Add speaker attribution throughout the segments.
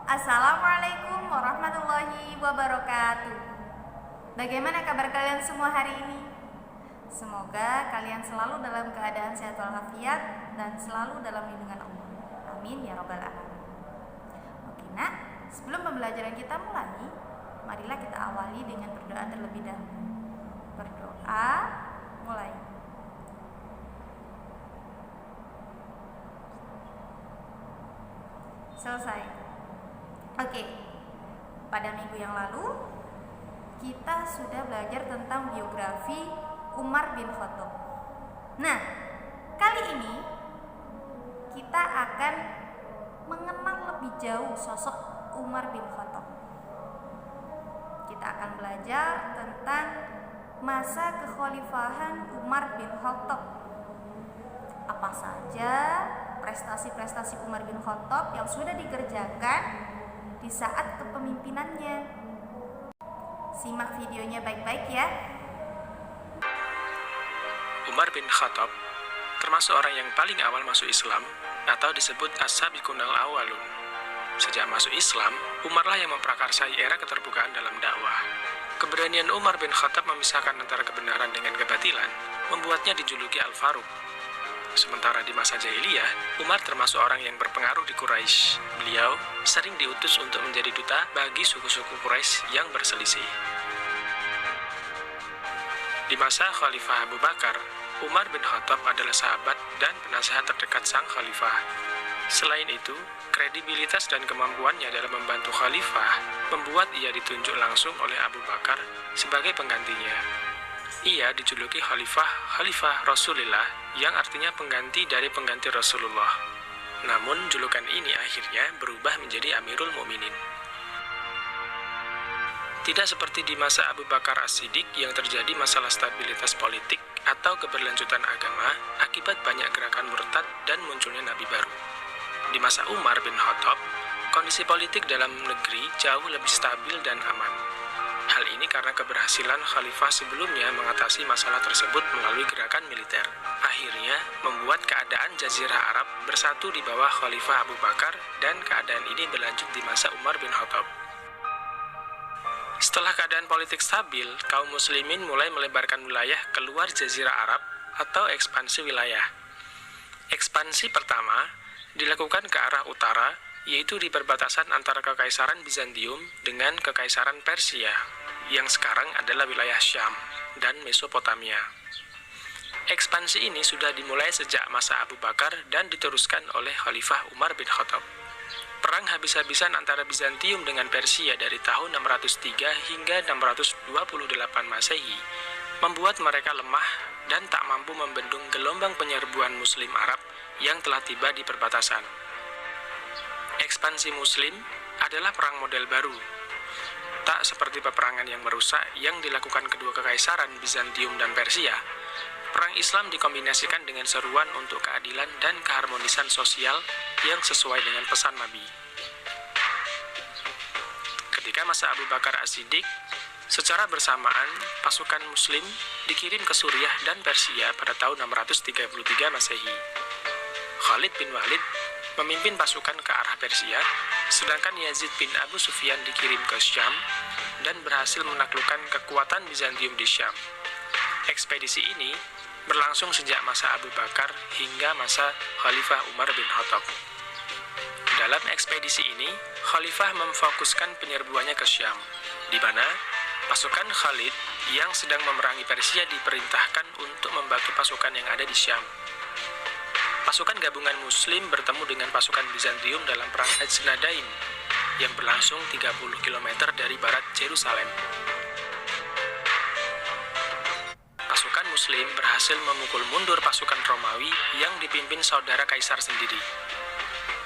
Speaker 1: Assalamualaikum warahmatullahi wabarakatuh. Bagaimana kabar kalian semua hari ini? Semoga kalian selalu dalam keadaan sehat walafiat dan selalu dalam lindungan Allah. Amin ya robbal alamin. Oke nak, sebelum pembelajaran kita mulai, marilah kita awali dengan berdoa terlebih dahulu. Berdoa, mulai. Selesai. Oke, pada minggu yang lalu kita sudah belajar tentang biografi Umar bin Khattab. Nah, kali ini kita akan mengenal lebih jauh sosok Umar bin Khattab. Kita akan belajar tentang masa kekhalifahan Umar bin Khattab. Apa saja prestasi-prestasi Umar bin Khattab yang sudah dikerjakan di saat kepemimpinannya. Simak videonya baik-baik ya.
Speaker 2: Umar bin Khattab termasuk orang yang paling awal masuk Islam atau disebut as-sabiqun al-awwalun. Sejak masuk Islam, Umarlah yang memprakarsai era keterbukaan dalam dakwah. Keberanian Umar bin Khattab memisahkan antara kebenaran dengan kebatilan membuatnya dijuluki Al-Faruq. Sementara di masa jahiliyah, Umar termasuk orang yang berpengaruh di Quraisy. Beliau sering diutus untuk menjadi duta bagi suku-suku Quraisy yang berselisih. Di masa Khalifah Abu Bakar, Umar bin Khattab adalah sahabat dan penasehat terdekat sang khalifah. Selain itu, kredibilitas dan kemampuannya dalam membantu khalifah membuat ia ditunjuk langsung oleh Abu Bakar sebagai penggantinya. Ia dijuluki Khalifah Rasulullah yang artinya pengganti dari pengganti Rasulullah. Namun julukan ini akhirnya berubah menjadi Amirul Mukminin. Tidak seperti di masa Abu Bakar As-Siddiq yang terjadi masalah stabilitas politik atau keberlanjutan agama akibat banyak gerakan murtad dan munculnya nabi baru. Di masa Umar bin Khattab, kondisi politik dalam negeri jauh lebih stabil dan aman. Hal ini karena keberhasilan khalifah sebelumnya mengatasi masalah tersebut melalui gerakan militer. Akhirnya membuat keadaan Jazirah Arab bersatu di bawah Khalifah Abu Bakar dan keadaan ini berlanjut di masa Umar bin Khattab. Setelah keadaan politik stabil, kaum muslimin mulai melebarkan wilayah keluar Jazirah Arab atau ekspansi wilayah. Ekspansi pertama dilakukan ke arah utara, yaitu di perbatasan antara Kekaisaran Bizantium dengan Kekaisaran Persia, yang sekarang adalah wilayah Syam dan Mesopotamia. Ekspansi ini sudah dimulai sejak masa Abu Bakar dan diteruskan oleh Khalifah Umar bin Khattab. Perang habis-habisan antara Bizantium dengan Persia dari tahun 603 hingga 628 Masehi membuat mereka lemah dan tak mampu membendung gelombang penyerbuan Muslim Arab yang telah tiba di perbatasan. Ekspansi Muslim adalah perang model baru. Tak seperti peperangan yang merusak yang dilakukan kedua kekaisaran Bizantium dan Persia, perang Islam dikombinasikan dengan seruan untuk keadilan dan keharmonisan sosial yang sesuai dengan pesan Nabi. Ketika masa Abu Bakar As-Siddiq, secara bersamaan pasukan Muslim dikirim ke Suriah dan Persia pada tahun 633 Masehi. Khalid bin Walid memimpin pasukan ke arah Persia, sedangkan Yazid bin Abu Sufyan dikirim ke Syam dan berhasil menaklukkan kekuatan Bizantium di Syam. Ekspedisi ini berlangsung sejak masa Abu Bakar hingga masa Khalifah Umar bin Khattab. Dalam ekspedisi ini, Khalifah memfokuskan penyerbuannya ke Syam, di mana pasukan Khalid yang sedang memerangi Persia diperintahkan untuk membantu pasukan yang ada di Syam. Pasukan gabungan Muslim bertemu dengan pasukan Bizantium dalam perang Ajnadain yang berlangsung 30 km dari barat Yerusalem. Pasukan Muslim berhasil memukul mundur pasukan Romawi yang dipimpin saudara kaisar sendiri.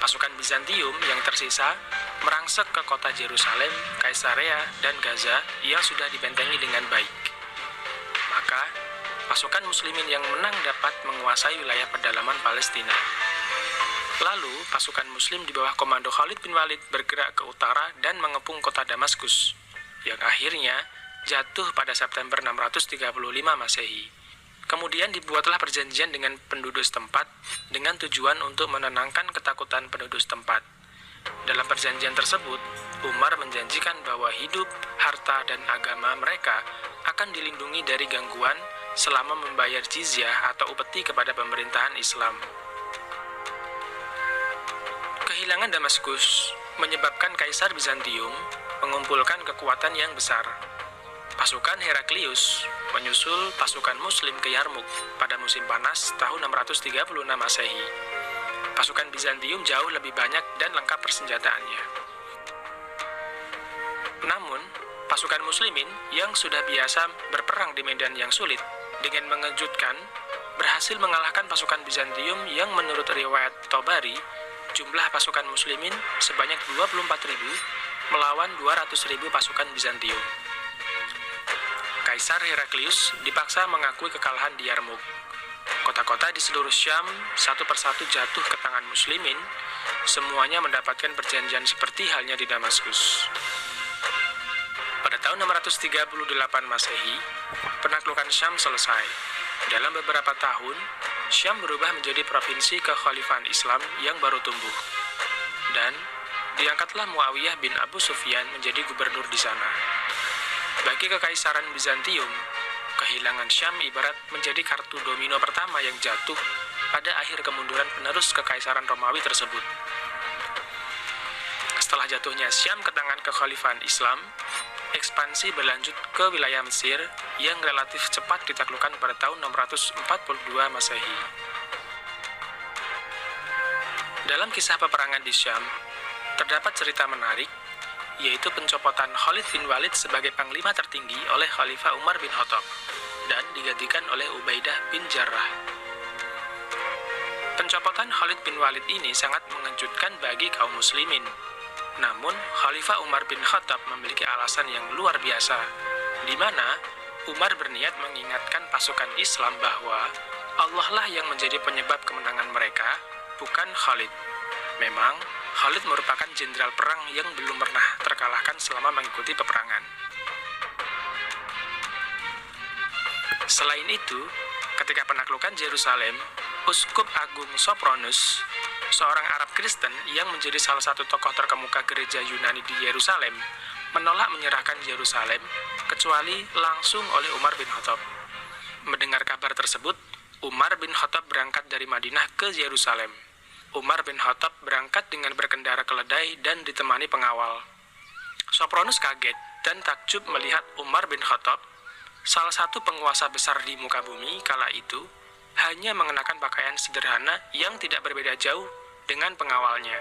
Speaker 2: Pasukan Bizantium yang tersisa merangsek ke kota Yerusalem, Kaisarea, dan Gaza yang sudah dibentengi dengan baik. Maka, pasukan muslimin yang menang dapat menguasai wilayah pedalaman Palestina. Lalu, pasukan muslim di bawah komando Khalid bin Walid bergerak ke utara dan mengepung kota Damaskus, yang akhirnya jatuh pada September 635 Masehi. Kemudian dibuatlah perjanjian dengan penduduk setempat dengan tujuan untuk menenangkan ketakutan penduduk setempat. Dalam perjanjian tersebut, Umar menjanjikan bahwa hidup, harta, dan agama mereka akan dilindungi dari gangguan selama membayar jizyah atau upeti kepada pemerintahan Islam. Kehilangan Damaskus menyebabkan Kaisar Bizantium mengumpulkan kekuatan yang besar. Pasukan Heraklius menyusul pasukan Muslim ke Yarmuk pada musim panas tahun 636 Masehi. Pasukan Bizantium jauh lebih banyak dan lengkap persenjataannya. Namun, pasukan Muslimin yang sudah biasa berperang di medan yang sulit, dengan mengejutkan, berhasil mengalahkan pasukan Bizantium yang menurut riwayat Tobari, jumlah pasukan Muslimin sebanyak 24.000 melawan 200.000 pasukan Bizantium. Kaisar Heraklius dipaksa mengakui kekalahan di Yarmuk. Kota-kota di seluruh Syam satu persatu jatuh ke tangan Muslimin, semuanya mendapatkan perjanjian seperti halnya di Damaskus. Pada tahun 638 Masehi, penaklukan Syam selesai. Dalam beberapa tahun, Syam berubah menjadi provinsi kekhalifahan Islam yang baru tumbuh. Dan diangkatlah Muawiyah bin Abu Sufyan menjadi gubernur di sana. Bagi Kekaisaran Bizantium, kehilangan Syam ibarat menjadi kartu domino pertama yang jatuh pada akhir kemunduran penerus Kekaisaran Romawi tersebut. Setelah jatuhnya Syam ke tangan kekhalifahan Islam, ekspansi berlanjut ke wilayah Mesir yang relatif cepat ditaklukkan pada tahun 642 Masehi. Dalam kisah peperangan di Syam, terdapat cerita menarik, yaitu pencopotan Khalid bin Walid sebagai panglima tertinggi oleh Khalifah Umar bin Khattab dan digantikan oleh Ubaidah bin Jarrah. Pencopotan Khalid bin Walid ini sangat mengejutkan bagi kaum muslimin. Namun, Khalifah Umar bin Khattab memiliki alasan yang luar biasa, di mana Umar berniat mengingatkan pasukan Islam bahwa Allah lah yang menjadi penyebab kemenangan mereka, bukan Khalid. Memang, Khalid merupakan jenderal perang yang belum pernah terkalahkan selama mengikuti peperangan. Selain itu, ketika penaklukan Yerusalem, Uskup Agung Sopronus, seorang Arab Kristen yang menjadi salah satu tokoh terkemuka gereja Yunani di Yerusalem, menolak menyerahkan Yerusalem kecuali langsung oleh Umar bin Khattab. Mendengar kabar tersebut, Umar bin Khattab berangkat dari Madinah ke Yerusalem. Umar bin Khattab berangkat dengan berkendara keledai dan ditemani pengawal. Sopronus kaget dan takjub melihat Umar bin Khattab, salah satu penguasa besar di muka bumi kala itu, hanya mengenakan pakaian sederhana yang tidak berbeda jauh dengan pengawalnya.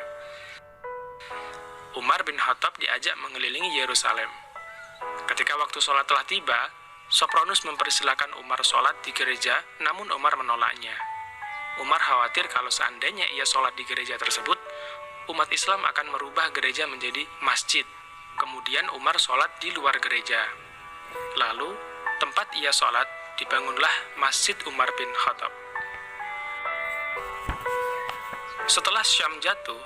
Speaker 2: Umar bin Khattab diajak mengelilingi Yerusalem. Ketika waktu sholat telah tiba, Sopronus mempersilahkan Umar sholat di gereja, namun Umar menolaknya. Umar khawatir kalau seandainya ia sholat di gereja tersebut, umat Islam akan merubah gereja menjadi masjid. Kemudian Umar sholat di luar gereja. Lalu, tempat ia sholat dibangunlah Masjid Umar bin Khattab. Setelah Syam jatuh,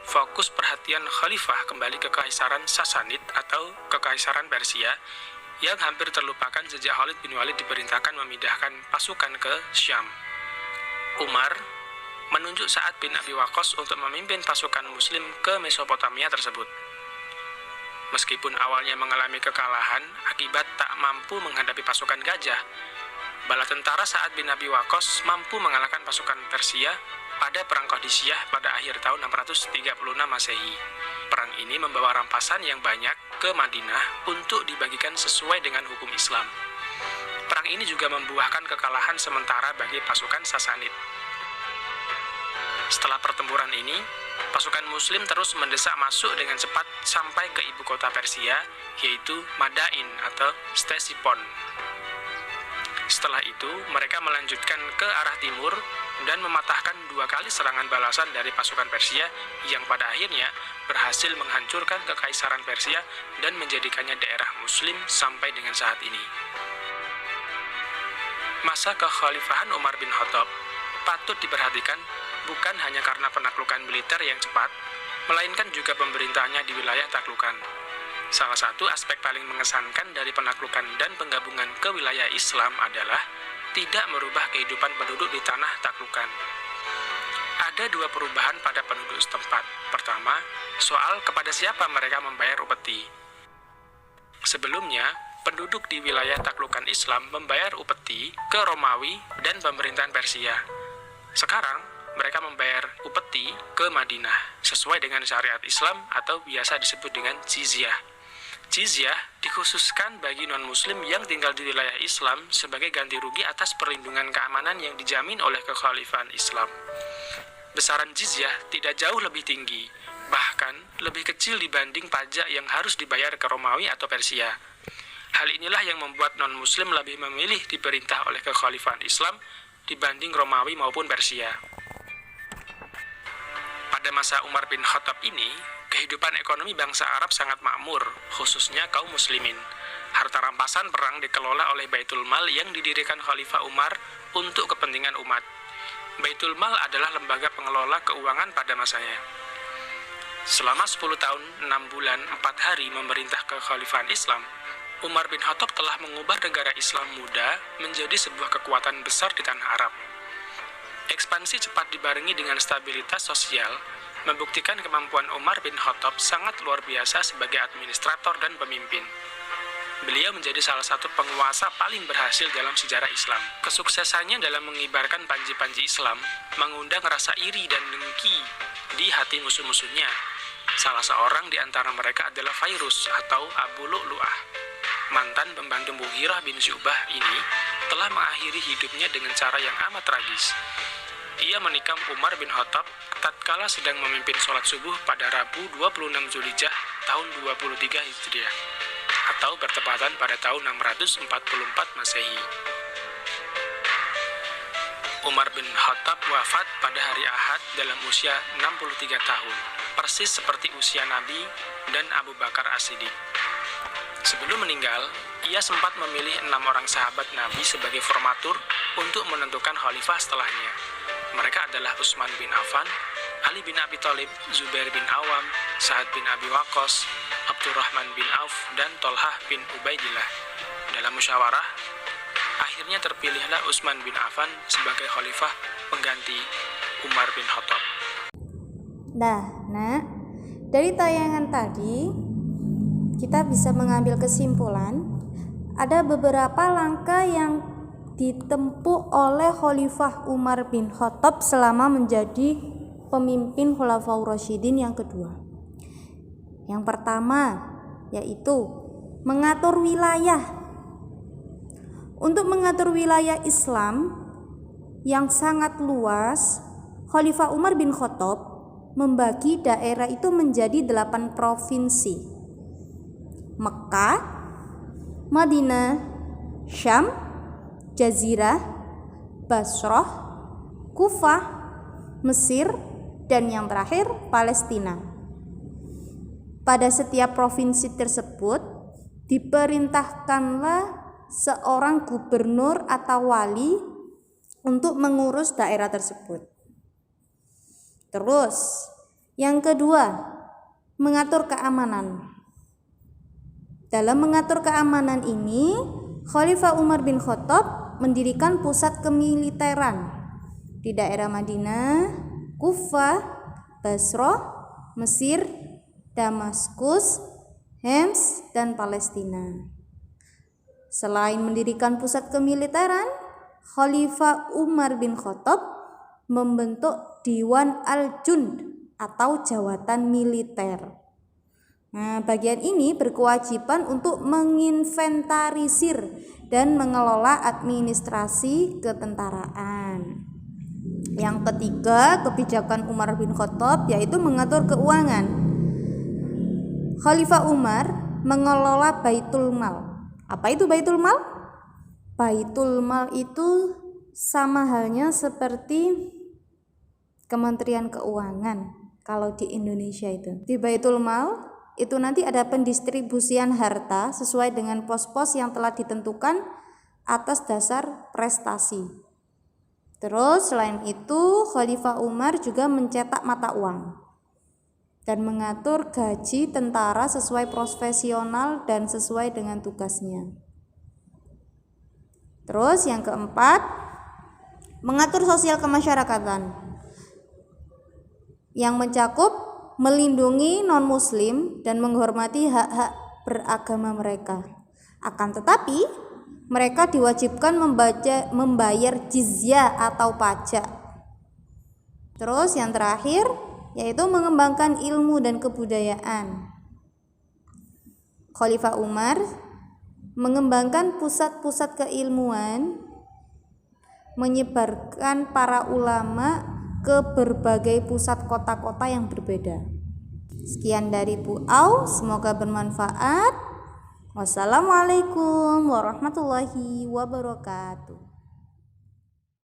Speaker 2: fokus perhatian khalifah kembali ke Kekaisaran Sasanid atau Kekaisaran Persia yang hampir terlupakan sejak Khalid bin Walid diperintahkan memindahkan pasukan ke Syam. Umar menunjuk Sa'ad bin Abi Waqqas untuk memimpin pasukan Muslim ke Mesopotamia tersebut. Meskipun awalnya mengalami kekalahan akibat tak mampu menghadapi pasukan gajah, bala tentara Sa'ad bin Abi Waqqas mampu mengalahkan pasukan Persia pada Perang Qadisiyah pada akhir tahun 636 Masehi. Perang ini membawa rampasan yang banyak ke Madinah untuk dibagikan sesuai dengan hukum Islam. Perang ini juga membuahkan kekalahan sementara bagi pasukan Sasanid. Setelah pertempuran ini, pasukan Muslim terus mendesak masuk dengan cepat sampai ke ibu kota Persia, yaitu Madain atau Ctesifon. Setelah itu, mereka melanjutkan ke arah timur dan mematahkan 2 kali serangan balasan dari pasukan Persia yang pada akhirnya berhasil menghancurkan Kekaisaran Persia dan menjadikannya daerah Muslim sampai dengan saat ini. Masa kekhalifahan Umar bin Khattab patut diperhatikan bukan hanya karena penaklukan militer yang cepat, melainkan juga pemerintahnya di wilayah taklukan. Salah satu aspek paling mengesankan dari penaklukan dan penggabungan ke wilayah Islam adalah tidak merubah kehidupan penduduk di tanah taklukan. Ada dua perubahan pada penduduk setempat. Pertama, soal kepada siapa mereka membayar upeti. Sebelumnya, penduduk di wilayah taklukan Islam membayar upeti ke Romawi dan pemerintahan Persia. Sekarang, mereka membayar upeti ke Madinah sesuai dengan syariat Islam atau biasa disebut dengan jizyah. Jizyah dikhususkan bagi non-muslim yang tinggal di wilayah Islam sebagai ganti rugi atas perlindungan keamanan yang dijamin oleh kekhalifahan Islam. Besaran jizyah tidak jauh lebih tinggi, bahkan lebih kecil dibanding pajak yang harus dibayar ke Romawi atau Persia. Hal inilah yang membuat non-muslim lebih memilih diperintah oleh kekhalifahan Islam dibanding Romawi maupun Persia. Pada masa Umar bin Khattab ini, kehidupan ekonomi bangsa Arab sangat makmur, khususnya kaum muslimin. Harta rampasan perang dikelola oleh Baitul Mal yang didirikan Khalifah Umar untuk kepentingan umat. Baitul Mal adalah lembaga pengelola keuangan pada masanya. Selama 10 tahun, 6 bulan, 4 hari memerintah kekhalifahan Islam, Umar bin Khattab telah mengubah negara Islam muda menjadi sebuah kekuatan besar di tanah Arab. Ekspansi cepat dibarengi dengan stabilitas sosial, membuktikan kemampuan Umar bin Khattab sangat luar biasa sebagai administrator dan pemimpin. Beliau menjadi salah satu penguasa paling berhasil dalam sejarah Islam. Kesuksesannya dalam mengibarkan panji-panji Islam mengundang rasa iri dan dengki di hati musuh-musuhnya. Salah seorang di antara mereka adalah Fairuz atau Abu Lu'lu'ah. Mantan pembantu Mughirah bin Syu'bah ini telah mengakhiri hidupnya dengan cara yang amat tragis. Ia menikam Umar bin Khattab tatkala sedang memimpin sholat subuh pada Rabu 26 Zulhijjah tahun 23 Hijriah atau bertepatan pada tahun 644 Masehi. Umar bin Khattab wafat pada hari Ahad dalam usia 63 tahun, persis seperti usia Nabi dan Abu Bakar As-Siddiq. Sebelum meninggal, ia sempat memilih 6 orang sahabat Nabi sebagai formatur untuk menentukan khalifah setelahnya. Mereka adalah Utsman bin Affan, Ali bin Abi Thalib, Zubair bin Awam, Sa'ad bin Abi Waqqas, Abdurrahman bin Auf, dan Tolhah bin Ubaidillah. Dalam musyawarah, akhirnya terpilihlah Utsman bin Affan sebagai khalifah pengganti Umar bin Khattab.
Speaker 1: Nah, dari tayangan tadi kita bisa mengambil kesimpulan ada beberapa langkah yang ditempuh oleh Khalifah Umar bin Khattab selama menjadi pemimpin Khulafaur Rasyidin yang kedua. Yang pertama yaitu mengatur wilayah. Untuk mengatur wilayah Islam yang sangat luas, Khalifah Umar bin Khattab membagi daerah itu menjadi 8 provinsi: Mekah, Madinah, Syam, Jazirah, Basrah, Kufah, Mesir, dan yang terakhir Palestina. Pada setiap provinsi tersebut diperintahkanlah seorang gubernur atau wali untuk mengurus daerah tersebut. Terus, yang kedua, mengatur keamanan. Dalam mengatur keamanan ini, Khalifah Umar bin Khattab mendirikan pusat kemiliteran di daerah Madinah, Kufah, Basrah, Mesir, Damaskus, Homs, dan Palestina. Selain mendirikan pusat kemiliteran, Khalifah Umar bin Khattab membentuk Diwan Al-Jund atau jawatan militer. Nah, bagian ini berkewajiban untuk menginventarisir dan mengelola administrasi ketentaraan. Yang ketiga, kebijakan Umar bin Khattab yaitu mengatur keuangan. Khalifah Umar mengelola Baitul Mal. Apa itu Baitul Mal? Baitul Mal itu sama halnya seperti Kementerian Keuangan kalau di Indonesia itu. Di Baitul Mal itu nanti ada pendistribusian harta sesuai dengan pos-pos yang telah ditentukan atas dasar prestasi. Terus selain itu Khalifah Umar juga mencetak mata uang dan mengatur gaji tentara sesuai profesional dan sesuai dengan tugasnya. Terus yang keempat, mengatur sosial kemasyarakatan. yang mencakup melindungi non-muslim dan menghormati hak-hak beragama mereka. Akan tetapi, mereka diwajibkan membayar jizyah atau pajak. Terus yang terakhir yaitu mengembangkan ilmu dan kebudayaan. Khalifah Umar mengembangkan pusat-pusat keilmuan, menyebarkan para ulama ke berbagai pusat kota-kota yang berbeda. Sekian dari Bu Au, semoga bermanfaat. Wassalamualaikum warahmatullahi wabarakatuh.